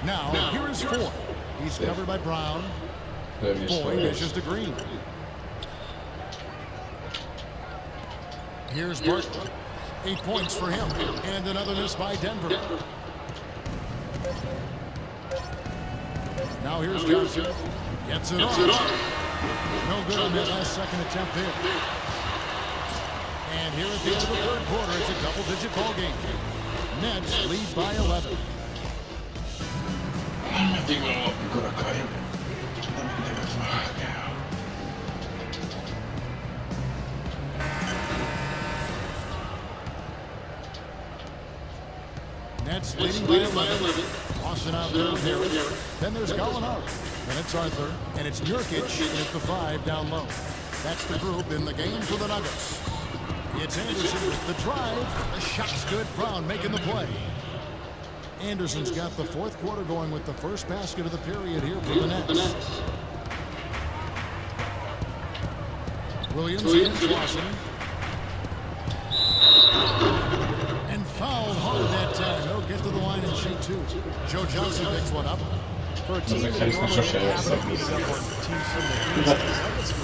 Now, here is Ford. He's covered by Brown. Boyd dishes to Green. Here's Barton. 8 points for him. And another miss by Denver. Now here's Johnson. Gets it off. No good on that last second attempt there. And here at the end of the third quarter, it's a double-digit ball game. Nets lead by 11. Nets leading by 11. Lawson out there with Harris. Then there's Gallinari. Then it's Arthur. And it's Nurkic at the 5 down low. That's the group in the game for the Nuggets. It's Anderson with the drive. The shot's good. Brown making the play. Anderson's got the fourth quarter going with the first basket of the period here for the Nets. Williams against Lawson. And fouled hard that time. He'll get to the line and shoot two. Joe Johnson picks one up. For a team that normally haven't beaten up on teams from the East.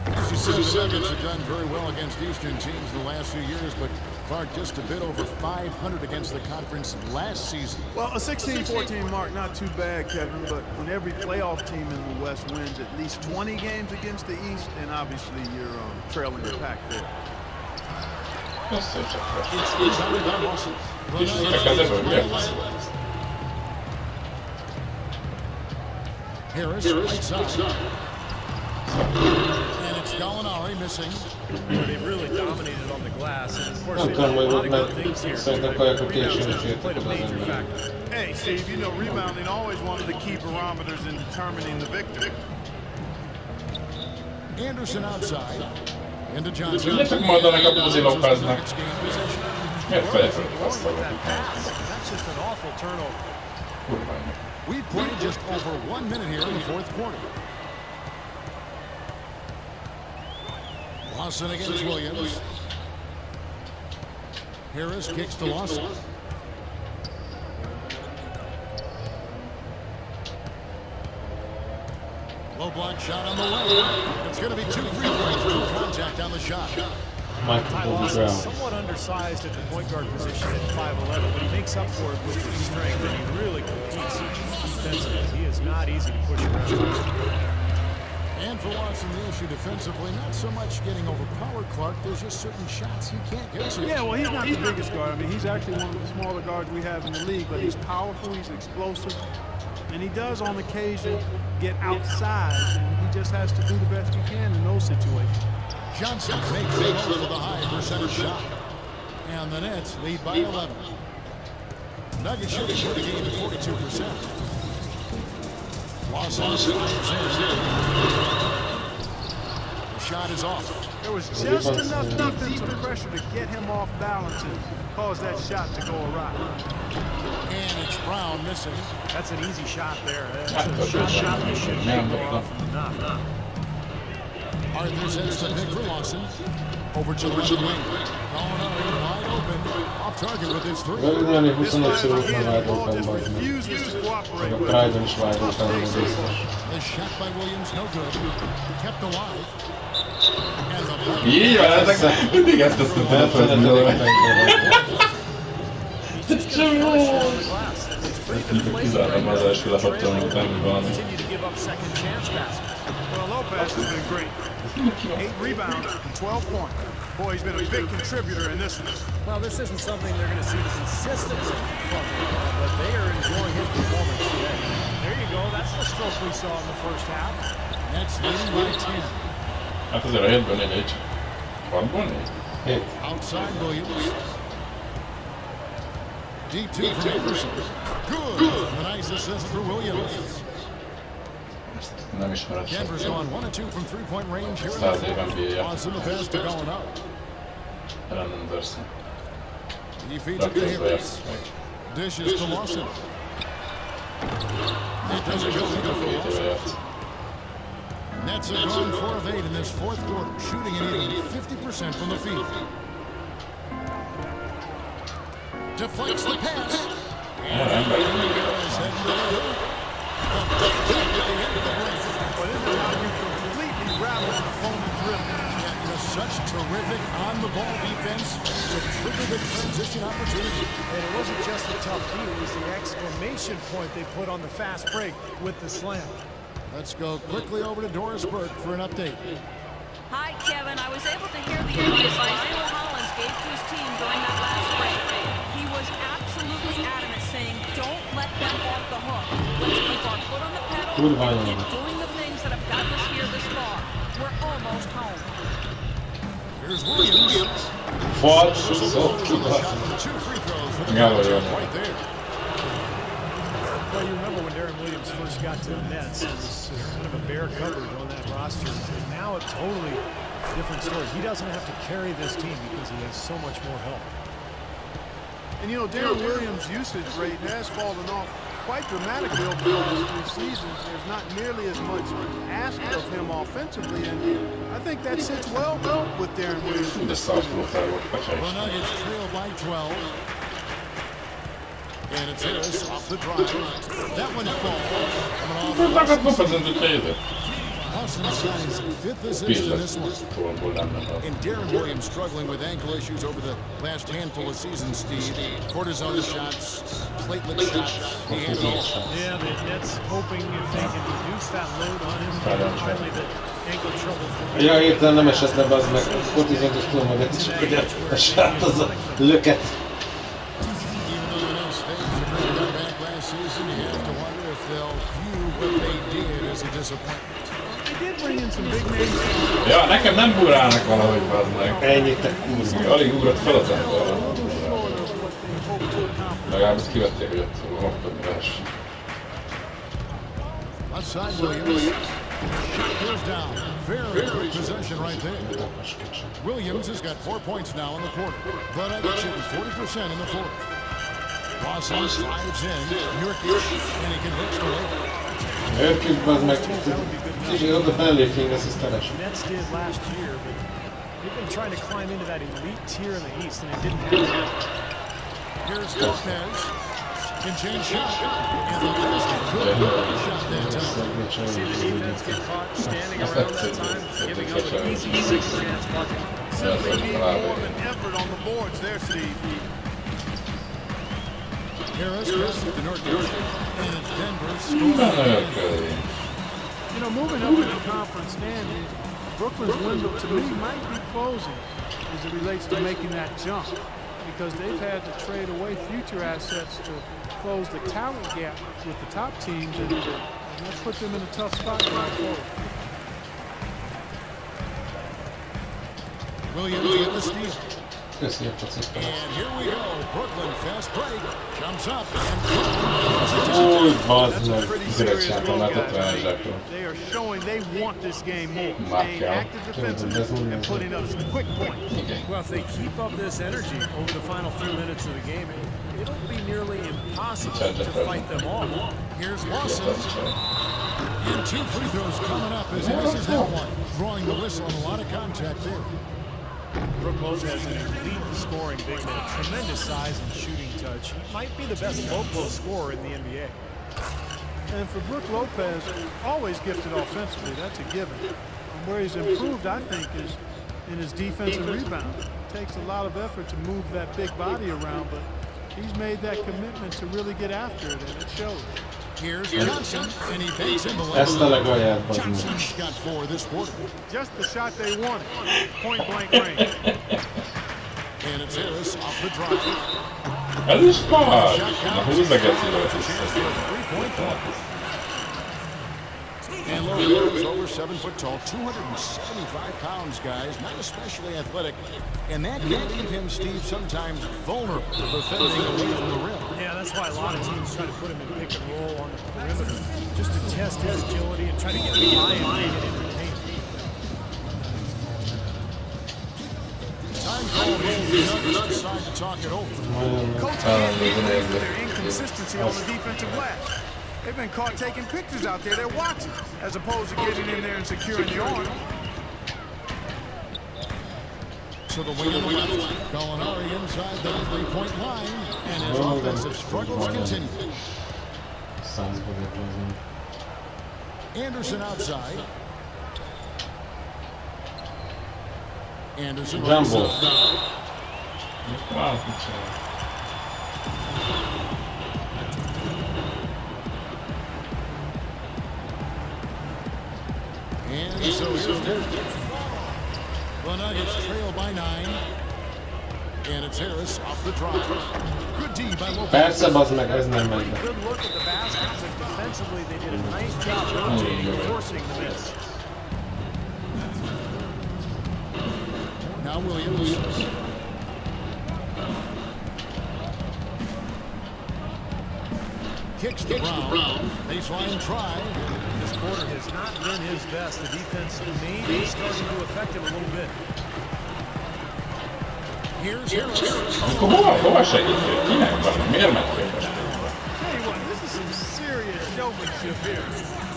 As you said, the Nuggets have done very well against Eastern teams the last few years, but Clark just a bit over 500 against the conference last season. Well, a 16-14 mark, not too bad, Kevin, but when every playoff team in the West wins at least 20 games against the East, then obviously you're trailing the pack there. Harris, right side. And it's Gallinari missing. They've really dominated on the glass, and of course they've done a lot of good things here. Rebounds played a major factor. Hey, Steve, you know rebounding always one of the key barometers in determining the victory. Anderson outside. Into Johnson. That's just an awful turnover. We've played just over 1 minute here in the fourth quarter. Lawson against Williams. Harris kicks to Lawson. Low block shot on the way. It's going to be 2 free throws. No contact on the shot. Ty Lawson somewhat undersized at the point guard position at 5'11", but he makes up for it with his strength, and he really competes defensively. He is not easy to push around. And for Lawson, the issue defensively, not so much getting overpowered Clark. There's just certain shots he can't get to. Yeah, well, he's not the biggest guard. I mean, he's actually one of the smaller guards we have in the league, but he's powerful, he's explosive, and he does on occasion get outside, and he just has to do the best he can in those situations. Johnson makes it over the high percentage shot. And the Nets lead by 11. Nuggets shooting for the game at 42%. Lawson drives in. The shot is off. There was just enough defensive pressure to get him off balance and cause that shot to go awry. And it's Brown missing. That's an easy shot there. That's a shot that should go off from the knot. Arthur sends the pick for Lawson. Over to the left wing. Gallinari wide open. Off target with his three. This ball just refuses to cooperate with him. The shot by Williams, no good. Kept alive. Ja, tak mindig ezt a kizártam az első lehattam után valami. Well, Lopez has been great. 8 rebounds and 12 points. Boy, he's been a big contributor in this one. Well, this isn't something they're going to see consistently from him, but they are enjoying his performance today. There you go. That's the stroke we saw in the first half. That's leading by 10. Hát azért a 7-ből 4. Van 4? Outside Williams. Deep 2 from Anderson. Good. A nice assist for Williams. Nem ismered Denver's sok. gone 1 and 2 from 3-point range here in the fourth. Lawson the pass to Gallinari. Ellen Anderson. He feeds it to Harris. Dishes to Lawson. It doesn't go either for Lawson. Nets have gone 4 of 8 in this fourth quarter, shooting an even 50% from the field. deflects the pass. Ja, den He's var heading to the middle. At the end of the break. But this is how you completely rattle an opponent's rhythm. Such terrific on-the-ball defense to trigger the transition opportunity. And it wasn't just the tough D, it was the exclamation point they put on the fast break with the slam. Let's go quickly over to Doris Burke for an update. Hi, Kevin. I was able to hear the advice Lionel Hollins gave to his team during that last break. He was absolutely adamant, saying, don't let them off the hook. Let's keep our foot on the pedal and keep doing the things that have gotten us here this far. We're almost home. Here's Williams. What? So Så two free throws for the right there. Well, you remember when Darren Williams first got to the Nets, it was kind of a bare cupboard on that roster. And now a totally different story. He doesn't have to carry this team because he has so much more help. And you know, Darren Williams' usage rate has fallen off quite dramatically over the last 3 seasons. There's not nearly as much asked of him offensively, and I think that sits well with Darren Williams. Det startar mot här borta The kanske. Nuggets trail by 12. And it's Harris off the drive. That one falls. Men tack att man får inte tejda. Hawson's got his 5th assist in this one. På bollen. And Darren Williams struggling with ankle issues over the last handful of seasons, Steve. Cortisone shots, platelet shots. He had it all. Yeah, the Nets hoping if they can reduce that load on him, finally the ankle troubles will be. Ja hirtelen nem esetne be az meg, kortizontos tudom, hogy ez csak ugye a sát az a löket. Even though the Nets staged a great comeback last season, you have to wonder if they'll view what they did as a disappointment. They did bring in some big names. Ja, nekem nem burálnak valahogy bazd meg. Ennyit te kurva. Alig ugrott fel a tempo. A little short of what they hoped to accomplish. Legalábbis kivették, hogy ott rohadt vers. Outside Williams. Shot goes down. Very good possession right there. Williams has got 4 points now in the quarter. The Nuggets shooting 40% in the fourth. Lawson slides in. Nurkic, and he converts the layup. Őrkük bazd meg, kicsit oda belépjünk, ez teres. Nets did last year, but they've been trying to climb into that elite tier in the East, and it didn't happen. Here's Lopez. Can change shot. And the basket could be a shot that time. See the defense get caught standing around that time, giving up an easy 6-chance bucket. Simply need more than effort on the boards there, Steve. Harris passes to Nurkic. And it's Denver scoring. You know, moving up in the conference standings, Brooklyn's window to me might be closing as it relates to making that jump, because they've had to trade away future assets to close the talent gap with the top teams, and that's put them in a tough spot going forward. Williams with the steal. Köszi a pacit. And here we go. Brooklyn fast break. Jumps up and Új, bazd That's a meg, pretty serious üregsáton look, látott guys. rá. They are showing they want this game more, Mark staying out. active defensively and putting up some quick points. Well, if they keep up this energy over the final few minutes of the game, it'll be nearly impossible to fight them off. here's Lawson. And 2 free throws coming up as Harris has had one. Drawing the whistle and a lot of contact there. Brook Lopez, an elite scoring big man, tremendous size and shooting touch. He might be the best low scorer in the NBA. And for Brook Lopez, always gifted offensively, that's a given. And where he's improved, I think, is in his defensive rebound. It takes a lot of effort to move that big body around, but he's made that commitment to really get after it, and it shows. Here's Johnson, and he banks in the Ezt a leg. legalját, bazd meg. Johnson's got 4 this quarter. Just the shot they wanted, point blank range. And it's Harris off the drive. Ez is pár! Shot Na counts. húzd meg ezt It's a ide. chance for a 3-point play. And Lopez is over 7 foot tall, 275 pounds, guys, not especially athletic. And that can leave him, Steve, sometimes vulnerable to defending away from the rim. Yeah, that's why a lot of teams try to put him in pick and roll on the perimeter, just to test his agility and try to get high and get into the paint. Time call means the Nuggets decide to talk it over. Coach can't be pleased with their inconsistency on the defensive glass. They've been caught taking pictures out there. They're watching, as opposed to getting in there and securing the arm. To the wing of the left, Gallinari in inside the three-point line, and his offensive struggles continue. Százba véglezni. Anderson outside. Anderson Jumbo. right side. Wow, mit csinál? And so here's Harris. The Nuggets trail by 9. And it's Harris off the drive. Good D by Lopez. Persze, bazd meg, ez nem megy be. Good look at the basket, but defensively they did a nice job rotating and forcing the miss. Now Williams. Kicks to Brown. Baseline try. This quarter has not been his best. The defense maybe starting to affect him a little bit. Here's Harris. Hova segítjük? Kinek van? Miért mentél? Tell you what, this is some serious showmanship here.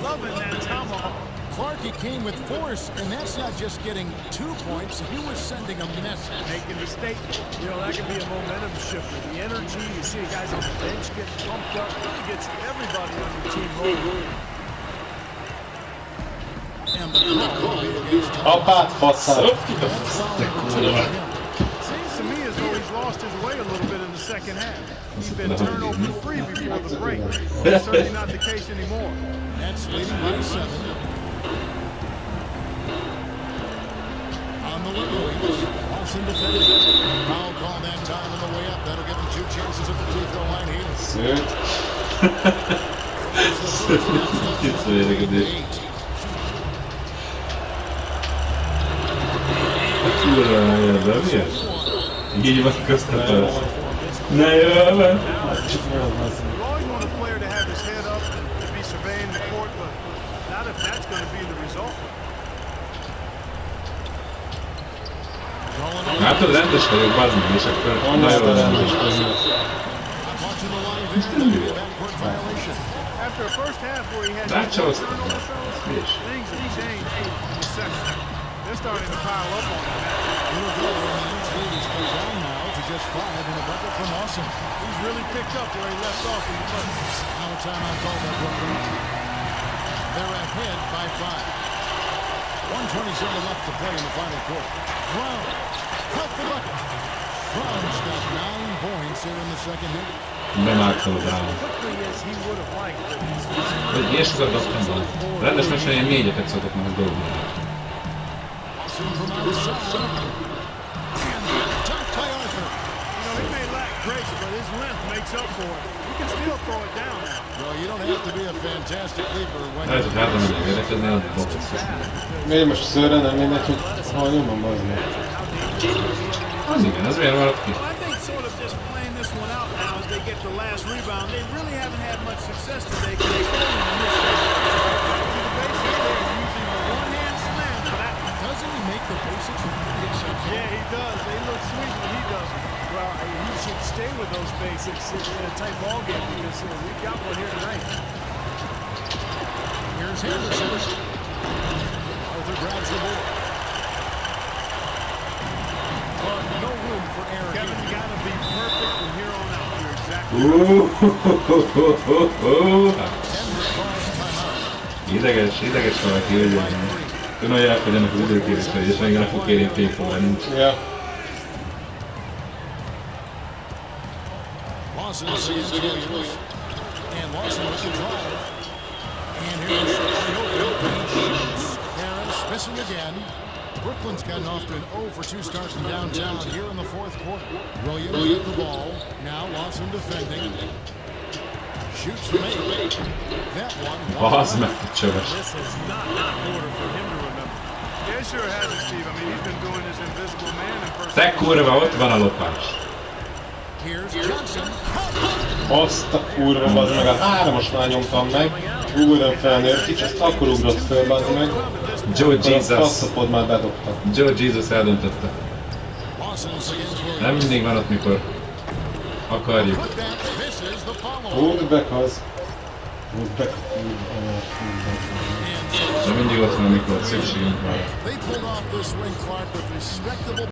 Loving that tomahawk. Clark, he came with force, and that's not just getting 2 points. He was sending a message. Making the statement. You know, that could be a momentum shifter. The energy, you see guys on the bench get pumped up, really gets everybody on your team rolling. And the call will be against Tom. Apát, faszát! Seems to me as though he's lost his way a little bit in the second half. He's been turnover free before the break. That's certainly not the case anymore. That's leading by 7. On the Williams. Lawson defending. Foul call that time on the way up. That'll give him 2 chances at the free throw line here. Szőt. Itt védekezés. Kurva nagyon, de mi ez? Így van köztetes. Ne jöjjön le! You always want a player to have his head up and to be surveying the court, but not if that's going to be the result. Látod, rendes vagyok, bazd meg, és akkor nagyon rendes vagyok. Watching the line there. Backcourt violation. After a first half where he had That's no just- turnover, fellas, Yes. things have changed in the second. They're starting to pile up on him. It'll go, and the Knicks lead has come down now to just 5 in a bucket from Lawson. He's really picked up where he left off in the first. Now a timeout called by Brooklyn. They're ahead by 5. 1:27 left to play in the final quarter. Brown, cut the bucket. Brown's got 9 points here in the second half. Bemágtam utána. Quickly as he would have liked, but he's finally Vagy ilyen sokat dobtam volna. Rendes meccsen ilyen 4-et szokott meg dobni. Lawson from outside. And dunked by Arthur. You know, he may lack grace, but his length makes up for it. He can still throw it down now. Well, you don't have to be a fantastic leaper when Ez a hátra megyek védekezni, az dobsz. Miért most szőre nem mindegy, hogy hol nyomom, bazd meg. Az igen, az miért maradt ki? Well, I think sort of just playing this one out now as they get the last rebound. They really haven't had much success today because they're falling in this the basics there, using the one-hand slam for that. doesn't he make the basics look pretty exceptional? Yeah, he does. They look sweet when he does it. well, he should stay with those basics in a tight ball game because we've got one here tonight. Here's Henderson. Arthur grabs the ball. But no room for error Kevin, here. you got to be perfect from here on out. You're exactly Denver calls timeout. Ideges valaki, hogy önolják, hogy ennek az időkérésre, és még nem fog kérni téfóra, nincs. Ja. Lawson sees Williams. And Lawson with the drive. And here's Harris missing again. Brooklyn's gotten off to an 0 for 2 starts from downtown here in the fourth quarter. Williams with the ball. Now Lawson defending. Shoots from 8. That one. Bazd meg, csöves. This is not a quarter for him to remember. Yeah, it sure has it, Steve. I mean, he's been doing this invisible man impersonation. Te kurva, ott van a lopás. Here's Johnson. Azt a kurva, bazd meg, a 3-as már nyomtam meg. Újra felnőtt kicsit, azt akkor ugrott föl, bazd meg. Joe A Jesus. faszapod már bedobta. Joe Jesus eldöntötte. Lawson's against Williams. Nem mindig van ott, mikor akarjuk. Put that. This is the follow. Woodback az. Woodback. De mindig ott van, amikor szükségünk van. They pulled off this wing, Clark, with respectable